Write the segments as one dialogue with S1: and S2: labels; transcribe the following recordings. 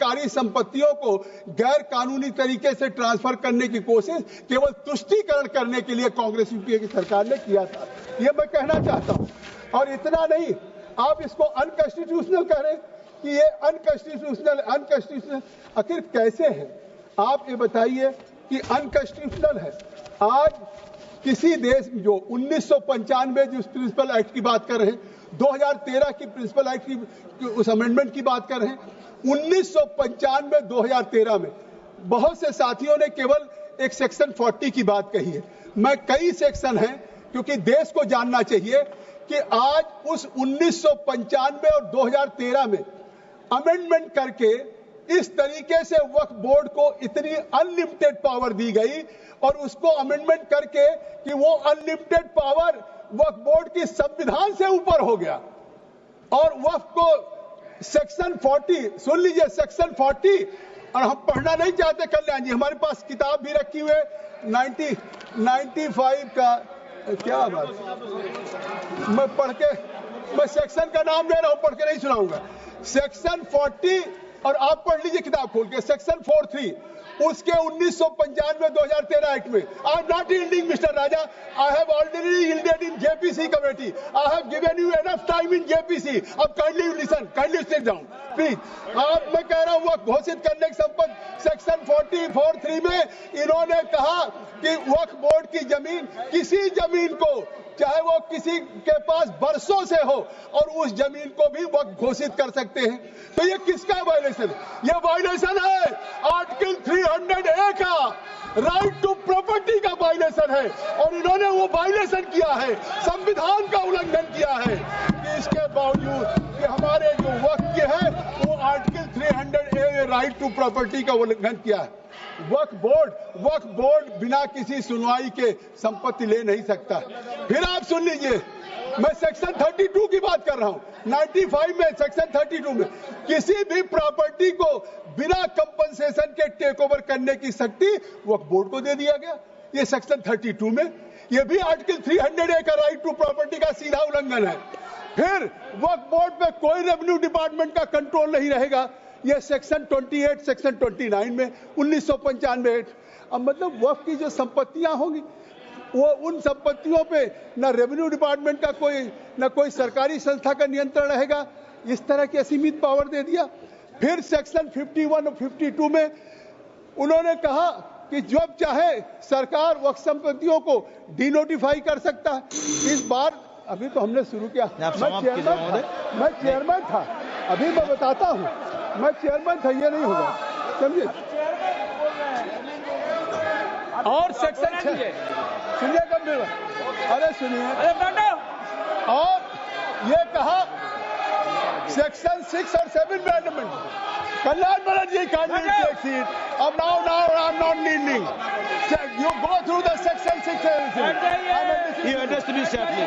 S1: सरकारी संपत्तियों को गैर कानूनी तरीके से ट्रांसफर करने की कोशिश केवल तुष्टीकरण करने के लिए कांग्रेस यूपीए की सरकार ने किया था, ये मैं कहना चाहता हूं। और इतना नहीं, आप इसको अनकॉन्स्टिट्यूशनल कह रहे हैं कि ये अनकॉन्स्टिट्यूशनल आखिर कैसे है? आप ये बताइए कि अनकॉन्स्टिट्यूशनल है। आज किसी देश में जो 1995 जिस प्रिंसिपल एक्ट की बात कर रहे हैं, 2013 की प्रिंसिपल एक्ट की उस अमेंडमेंट की बात कर रहे हैं, 1995-2013 में बहुत से साथियों ने केवल एक सेक्शन 40 की बात कही है। मैं कई सेक्शन हैं, क्योंकि देश को जानना चाहिए कि आज उस 1995 और 2013 में अमेंडमेंट करके इस तरीके से वक्फ बोर्ड को इतनी अनलिमिटेड पावर दी गई और उसको अमेंडमेंट करके कि वो अनलिमिटेड पावर वक्फ बोर्ड की संविधान से ऊपर हो गया। और वक्फ को सेक्शन 40, सुन लीजिए, सेक्शन 40, और हम पढ़ना नहीं चाहते कल्याण जी, हमारे पास किताब भी रखी हुई है 95 का, क्या बात, मैं पढ़ के, मैं सेक्शन का नाम ले रहा हूं, पढ़ के नहीं सुनाऊंगा। सेक्शन 40, और आप पढ़ लीजिए किताब खोल के, सेक्शन 43 उसके 1995-2013 एक्ट में। I am not yielding mister Raja, I have already yielded in JPC committee, I have given you enough time in JPC. अब kindly listen, kindly sit down please. आप, मैं कह रहा हूं वक्फ घोषित करने की संपत्ति सेक्शन 44(3) में इन्होंने कहा कि वक्फ बोर्ड की जमीन, किसी जमीन को, चाहे वो किसी के पास बरसों से हो, और उस जमीन को भी वक्फ घोषित कर सकते हैं। तो ये किसका वायलेशन है? ये वायलेशन है आर्टिकल 300A का, राइट टू प्रॉपर्टी का वायलेशन है। और इन्होंने वो वायलेशन किया है, संविधान का उल्लंघन किया है, कि इसके बावजूद कि हमारे जो वक्फ के है वो article 300A right to property का उल्लंघन किया है। वक्फ बोर्ड बिना किसी सुनवाई के संपत्ति ले नहीं सकता। फिर आप सुन लीजिए, मैं सेक्शन 32 की बात कर रहा हूं। 95 में सेक्शन 32 में किसी भी प्रॉपर्टी को बिना कंपनसेशन के टेक ओवर करने की शक्ति वक्फ बोर्ड को दे दिया गया। ये सेक्शन 32 में, ये भी आर्टिकल 300A का राइट टू प्रॉपर्टी का सीधा उल्लंघन है। फिर वक्फ बोर्ड पे कोई रेवेन्यू डिपार्टमेंट का कंट्रोल नहीं रहेगा, ये सेक्शन 28, सेक्शन 29 में 1995। अब मतलब वक्फ की जो संपत्तियां होंगी वो उन संपत्तियों पे न रेवेन्यू डिपार्टमेंट का न कोई सरकारी संस्था का नियंत्रण रहेगा। इस तरह की असीमित पावर दे दिया। फिर सेक्शन 51 और 52 में उन्होंने कहा कि जब चाहे सरकार वक्फ संपत्तियों को डिनोटिफाई कर सकता है। इस बार अभी तो हमने शुरू किया, मैं चेयरमैन था, अभी मैं बताता हूँ, मैं चेयरमैन था, ये नहीं होगा, समझिए। और सेक्शन सुनिए गंभीर, अरे सुनिए, और ये कहा सेक्शन 6 और 7 में amendment, Kalyan Banerjee kindly take seat. अब now I'm not kneeling. You go through the section 6 and 7.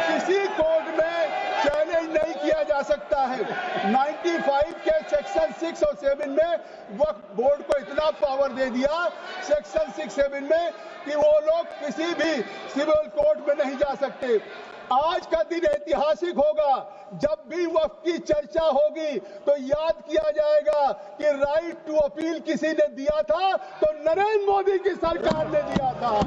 S1: किसी कोर्ट में चैलेंज नहीं किया जा सकता है। 95 के सेक्शन 6 और 7 में वक्फ बोर्ड को इतना पावर दे दिया, सेक्शन 6-7 में, कि वो लोग किसी भी सिविल कोर्ट में नहीं जा सकते। आज का दिन ऐतिहासिक होगा, जब भी वक्फ की चर्चा होगी तो याद किया जाएगा कि राइट टू अपील किसी ने दिया था, तो नरेंद्र मोदी की सरकार ने दिया था।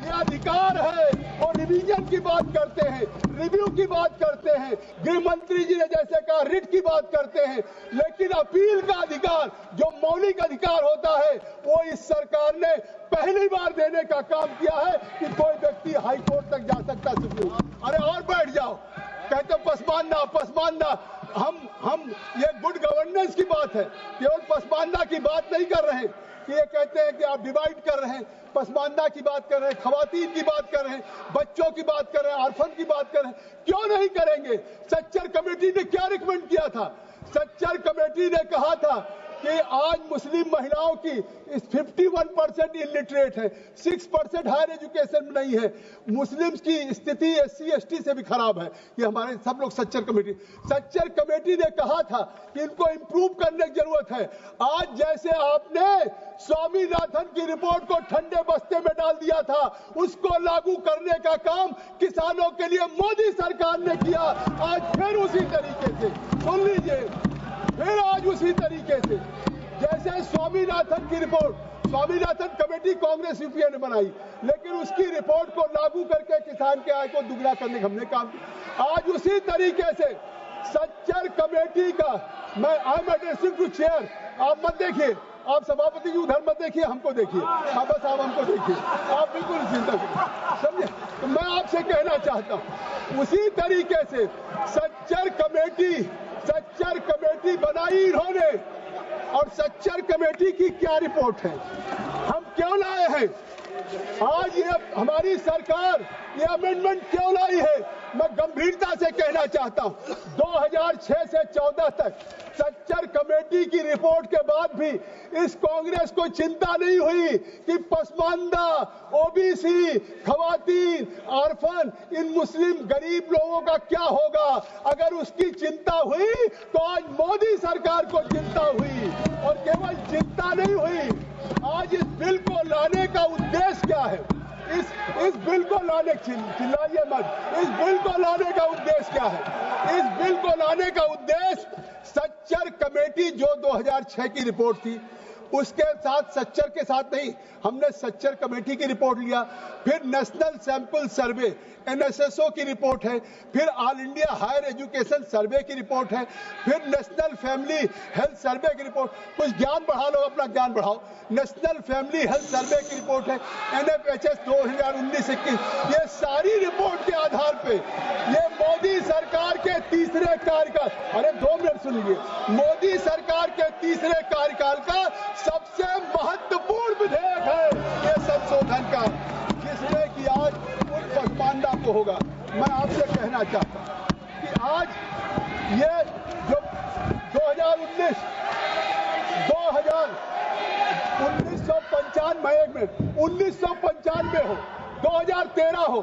S1: ये अधिकार है, वो रिवीजन की बात करते हैं, रिव्यू की बात करते हैं, गृह मंत्री जी ने जैसे कहा रिट की बात करते हैं, लेकिन अपील का अधिकार जो मौलिक अधिकार होता है वो इस सरकार ने पहली बार देने का काम किया है कि कोई व्यक्ति हाई कोर्ट तक जा सकता है, सुप्रीम। अरे और बैठ जाओ, कहते पसमानदा, हम ये गुड गवर्नेंस की बात है, केवल पसमानदा की बात नहीं कर रहे हैं कि ये कहते हैं कि आप डिवाइड कर रहे हैं, पसमानदा की बात कर रहे हैं, खवातीन की बात कर रहे हैं, बच्चों की बात कर रहे हैं, ऑर्फन की बात कर रहे हैं। क्यों नहीं करेंगे? सच्चर कमेटी ने क्या रिकमेंड किया था? सच्चर कमेटी ने कहा था कि आज मुस्लिम महिलाओं की 51% इलिटरेट है, 6% हायर एजुकेशन में नहीं है, मुस्लिम्स की स्थिति SC/ST से भी खराब है। ये हमारे सब लोग सच्चर कमेटी ने कहा था कि इनको इंप्रूव करने की जरूरत है। आज जैसे आपने स्वामीनाथन की रिपोर्ट को ठंडे बस्ते में डाल दिया था, उसको लागू करने का काम किसानों के लिए मोदी सरकार ने किया। आज फिर उसी तरीके से, सुन लीजिए, फिर आज उसी तरीके से जैसे स्वामीनाथन की report, Swaminathan committee Congress UPA ने बनाई, लेकिन उसकी रिपोर्ट को लागू करके किसान के आय को दुगना करने का हमने काम किया। आज उसी तरीके से सच्चर कमेटी का मैं I am addressing to chair, आप मत देखिए, आप सभापति जी उधर मत देखिए, हमको देखिए, हाँ बस आप हमको देखिए, आप बिल्कुल चिंता करिए, समझे। तो मैं आपसे कहना चाहता हूँ उसी तरीके से सच्चर कमेटी बनाई इन्होंने, और सच्चर कमेटी की क्या रिपोर्ट है, हम क्यों लाए हैं आज ये हमारी सरकार ये अमेंडमेंट क्यों लाई है, मैं गंभीरता से कहना चाहता हूं। 2006 से 14 तक सच्चर कमेटी की रिपोर्ट के बाद भी इस कांग्रेस को चिंता नहीं हुई कि पसमानदा, ओबीसी, खवातीन, ऑर्फन, इन मुस्लिम गरीब लोगों का क्या होगा। अगर उसकी चिंता हुई तो आज मोदी सरकार को चिंता हुई, और केवल चिंता नहीं हुई, आज इस बिल को लाने का उद्देश्य क्या है, इस बिल को लाने, चिल्लाइए मत, इस बिल को लाने का उद्देश्य क्या है। इस बिल को लाने का उद्देश्य सच्चर कमेटी जो 2006 की रिपोर्ट थी उसके साथ, सच्चर के साथ नहीं, हमने सच्चर कमेटी की रिपोर्ट लिया, फिर नेशनल सैंपल सर्वे एनएसएसओ की रिपोर्ट है, फिर ऑल इंडिया हायर एजुकेशन सर्वे की रिपोर्ट है, फिर नेशनल फैमिली हेल्थ सर्वे की रिपोर्ट, कुछ ज्ञान बढ़ा लो, अपना ज्ञान बढ़ाओ। नेशनल फैमिली हेल्थ सर्वे की रिपोर्ट है, एनएफएचएस 2019-21, ये सारी रिपोर्ट के आधार पे ये मोदी सरकार के तीसरे कार्यकाल, अरे 2 मिनट सुनिए, मोदी सरकार के तीसरे कार्यकाल का सबसे महत्वपूर्ण विधेयक है ये संशोधन का, जिसमें कि आज उन पसमानदा को होगा। मैं आपसे कहना चाहता हूं कि आज ये जो 1995 हो, 2013 हो,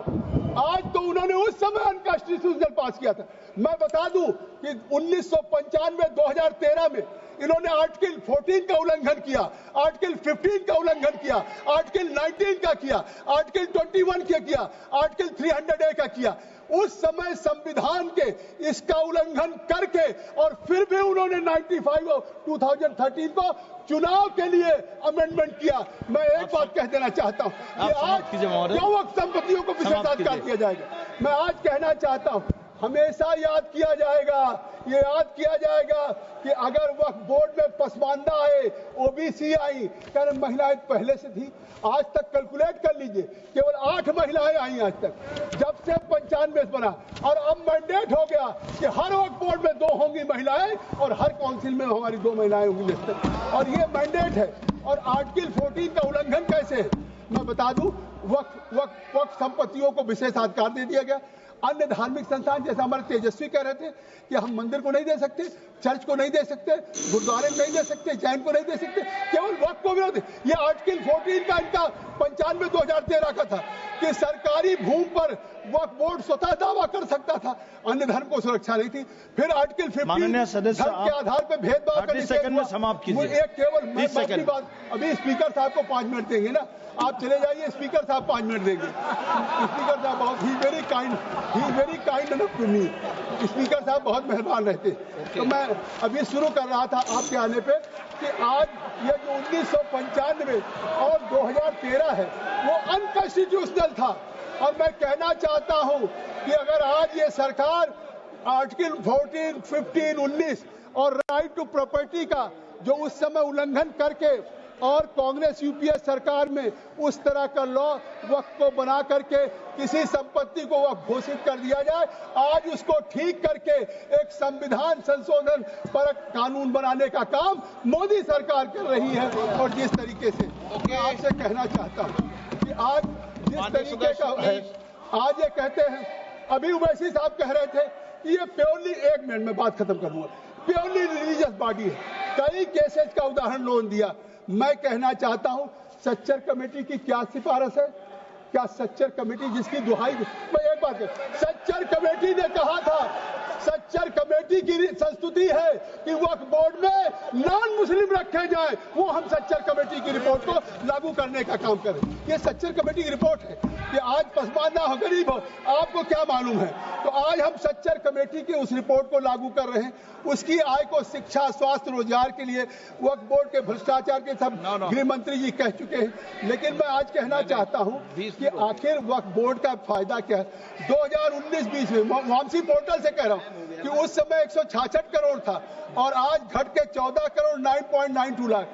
S1: आज तो उन्होंने उस समय अनकॉन्स्टिट्यूशनल पास किया था। मैं बता दूं कि 1995-2013 में इन्होंने आर्टिकल 14 का उल्लंघन किया, आर्टिकल 15 का उल्लंघन किया, आर्टिकल 19 का किया, आर्टिकल 21 का किया, आर्टिकल 300A का किया। उस समय संविधान के इसका उल्लंघन करके और फिर भी उन्होंने 95 और 2013 को चुनाव के लिए अमेंडमेंट किया। मैं एक बात कह देना चाहता हूं कि आज क्यों वक्त संपत्तियों को विशेषाधिकार दिया जाएगा। मैं आज कहना चाहता हूं हमेशा याद किया जाएगा, ये याद किया जाएगा कि अगर वक्फ बोर्ड में पसमानदा आए, ओबीसी आई, कारण महिलाएं पहले से थी, आज तक कैलकुलेट कर लीजिए केवल 8 महिलाएं आई आज तक, जब से 95 बना, और अब मैंडेट हो गया कि हर वक्फ बोर्ड में 2 होंगी महिलाएं और हर काउंसिल में हमारी 2 महिलाएं होंगी, और ये मैंडेट है। और आर्टिकल 14 का उल्लंघन कैसे है मैं बता दूं, वक्फ संपत्तियों को विशेषाधिकार दे दिया गया। अन्य धार्मिक संस्थान जैसे हमारे तेजस्वी कह रहे थे कि हम मंदिर को नहीं दे सकते, चर्च को नहीं दे सकते, गुरुद्वारे को नहीं दे सकते, जैन को नहीं दे सकते, केवल वक्फ को विरोध। ये आर्टिकल 14 का इनका 95-2013 का था कि सरकारी भूमि पर वक्फ बोर्ड स्वतः दावा कर सकता था, अन्य धर्म को सुरक्षा नहीं थी। फिर आर्टिकल 15 धर्म के आधार पर भेदभाव करने से
S2: समाप्त कीजिए।
S1: एक केवल बात, अभी स्पीकर साहब को 5 मिनट देंगे ना, आप चले जाइए, स्पीकर साहब 5 मिनट देंगे। स्पीकर साहब बहुत ही very kind enough to me, speaker साहब बहुत मेहरबान रहते। तो मैं अभी शुरू कर रहा था आपके आने पे कि आज ये जो 1995 और 2013 है वो अनकॉन्स्टिट्यूशनल था, और मैं कहना चाहता हूं कि अगर आज ये सरकार आर्टिकल 14, 15, 19 और राइट टू प्रॉपर्टी का जो उस समय उल्लंघन करके और कांग्रेस यूपीए सरकार में उस तरह का लॉ वक्फ को बना करके किसी संपत्ति को वक्फ घोषित कर दिया जाए, आज उसको ठीक करके एक संविधान संशोधन पर कानून बनाने का काम मोदी सरकार कर रही है। और जिस तरीके से मैं आपसे कहना चाहता हूं कि आज जिस तरीके का है, आज ये कहते हैं, अभी उवैसी साहब कह रहे थे कि ये प्योरली, 1 मिनट में बात खत्म करूंगा, प्योरली रिलीजियस बॉडी है, कई केसेस का उदाहरण लोन दिया। मैं कहना चाहता हूं सच्चर कमेटी की क्या सिफारिश है, क्या सच्चर कमेटी जिसकी दुहाई, मैं एक बात सच्चर कमेटी ने कहा था, सच्चर कमेटी की संस्तुति है कि वक्फ बोर्ड में नॉन मुस्लिम रखे जाए, वो हम सच्चर कमेटी की रिपोर्ट को लागू करने का काम करें। ये सच्चर कमेटी की रिपोर्ट है कि आज पसमानदा हो, गरीब हो, आपको क्या मालूम है। तो आज हम सच्चर कमेटी की उस रिपोर्ट को लागू कर रहे हैं। उसकी आय को शिक्षा, स्वास्थ्य, रोजगार के लिए वक्फ बोर्ड के भ्रष्टाचार के सब गृह मंत्री जी कह चुके हैं। लेकिन मैं आज कहना चाहता हूं कि आखिर वक्फ बोर्ड का फायदा क्या है। 2019-20 में वामसी पोर्टल से कह रहा हूं कि उस समय 166 करोड़ था और आज घट के 14 करोड़ 9.92 लाख।